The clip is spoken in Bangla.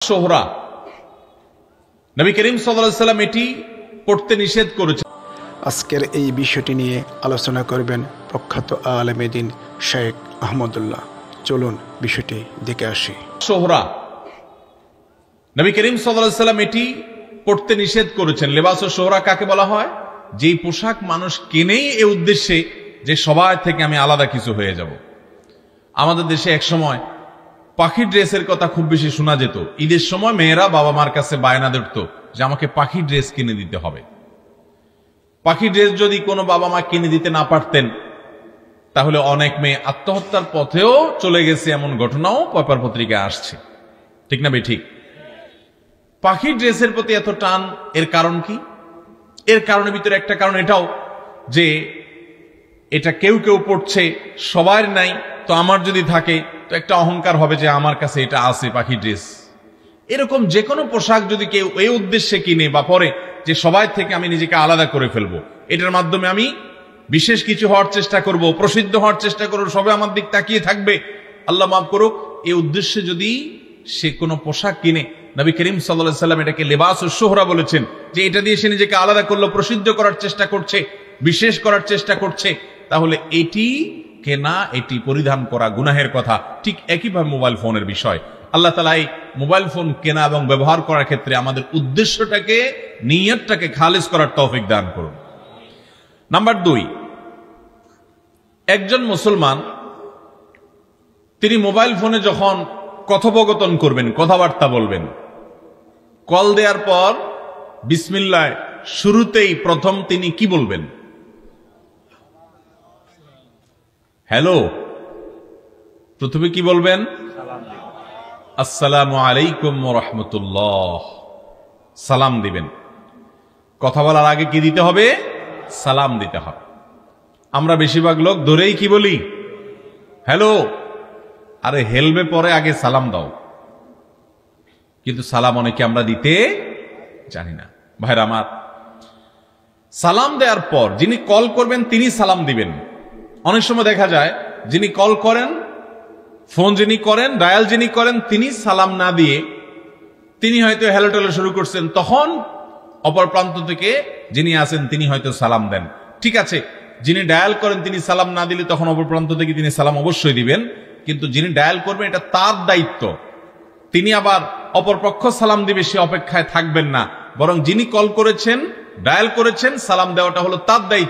সোহরা, নবী করিম সাল্লাল্লাহু আলাইহি ওয়াসাল্লাম এটি পড়তে নিষেধ করেছেন। আজকের এই বিষয়টি নিয়ে আলোচনা করবেন প্রখ্যাত আলেমে দ্বীন শেখ আহমদুল্লাহ। চলুন বিষয়টি দেখে আসি। সোহরা, নবী করিম সাল্লাল্লাহু আলাইহি ওয়াসাল্লাম এটি পড়তে নিষেধ করেছেন। লেবাস ও সোহরা কাকে বলা হয়? যেই পোশাক মানুষ কেনেই এই উদ্দেশ্যে যে সবার থেকে আমি আলাদা কিছু হয়ে যাব। আমাদের দেশে এক সময় পাখির ড্রেসের কথা খুব বেশি শোনা যেত। ঈদের সময় মেয়েরা বাবা মার কাছে বায়না ধরত যে আমাকে পাখির ড্রেস কিনে দিতে হবে। পাখির ড্রেস যদি কোনো বাবা মা কিনে দিতে না পারতেন তাহলে অনেক মেয়ে আত্মহত্যার পথেও চলে গেছে, এমন ঘটনাও পেপার পত্রিকায় আসছে। ঠিক না ঠিক? পাখির ড্রেসের প্রতি এত টান, এর কারণ কি? এর কারণের ভিতরে একটা কারণ এটাও যে এটা কেউ কেউ পড়ছে, সবার নাই, তো আমার যদি থাকে তো একটা অহংকার হবে যে আমার কাছে এটা আছে পাখির ড্রেস। এরকম যে কোনো পোশাক যদি কেউ এই উদ্দেশ্যে কিনে বা পরে যে সবাই থেকে আমি নিজেকে আলাদা করে ফেলবো, এটার মাধ্যমে আমি বিশেষ কিছু হওয়ার চেষ্টা করব, প্রসিদ্ধ হওয়ার চেষ্টা করব, সবাই আমার দিক তাকিয়ে থাকবে, আল্লাহ মাফ করুক, এই উদ্দেশ্যে যদি সে কোনো পোশাক কিনে, নবী করিম সাল্লাল্লাহু আলাইহি ওয়াসাল্লাম এটাকে লিবাসুস সোহরা বলেছেন, যে এটা দিয়ে সে নিজেকে আলাদা করলো, প্রসিদ্ধ করার চেষ্টা করছে, বিশেষ করার চেষ্টা করছে, তাহলে এটি কেনা, এটি পরিধান করা গুনাহের কথা। ঠিক একইভাবে মোবাইল ফোনের বিষয়, আল্লাহ তাআলা এই মোবাইল ফোন কেনা এবং ব্যবহার করার ক্ষেত্রে আমাদের উদ্দেশ্যটাকে, নিয়তটাকে খালিস করার তৌফিক দান করুন। নাম্বার 2, একজন মুসলমান তিনি মোবাইল ফোনে যখন কথোপকথন করবেন, কথাবার্তা বলবেন, কল দেওয়ার পর বিসমিল্লাহ শুরুতেই প্রথম তিনি কি বলবেন? হ্যালো, প্রথমে কি বলবেন? আসসালামু আলাইকুম ওয়া রাহমাতুল্লাহ, সালাম দিবেন। কথা বলার আগে কি দিতে হবে? সালাম দিতে হবে। আমরা বেশিরভাগ লোক ধরেই কি বলি? হ্যালো। আরে হেলবে পরে, আগে সালাম দাও। কিন্তু সালাম অনেকে আমরা দিতে জানি না। ভাইরা আমার, সালাম দেওয়ার পর যিনি কল করবেন তিনি সালাম দিবেন। অনেক সময় দেখা যায় যিনি কল করেন, ফোন যিনি করেন, ডায়াল যিনি করেন, তিনি সালাম না দিয়ে তিনি হয়তো হ্যালো টেলো শুরু করছেন, তখন অপর প্রান্ত থেকে যিনি আছেন তিনি হয়তো সালাম দেন। ঠিক আছে, যিনি ডায়াল করেন তিনি সালাম না দিলে তখন অপর প্রান্ত থেকে তিনি সালাম অবশ্যই দিবেন, কিন্তু যিনি ডায়াল করবেন এটা তার দায়িত্ব। তিনি আবার অপর পক্ষ সালাম দিবে সে অপেক্ষায় থাকবেন না, বরং যিনি কল করেছেন, ডায়াল করেছেন, সালাম দেওয়াটা হলো তার দায়িত্ব।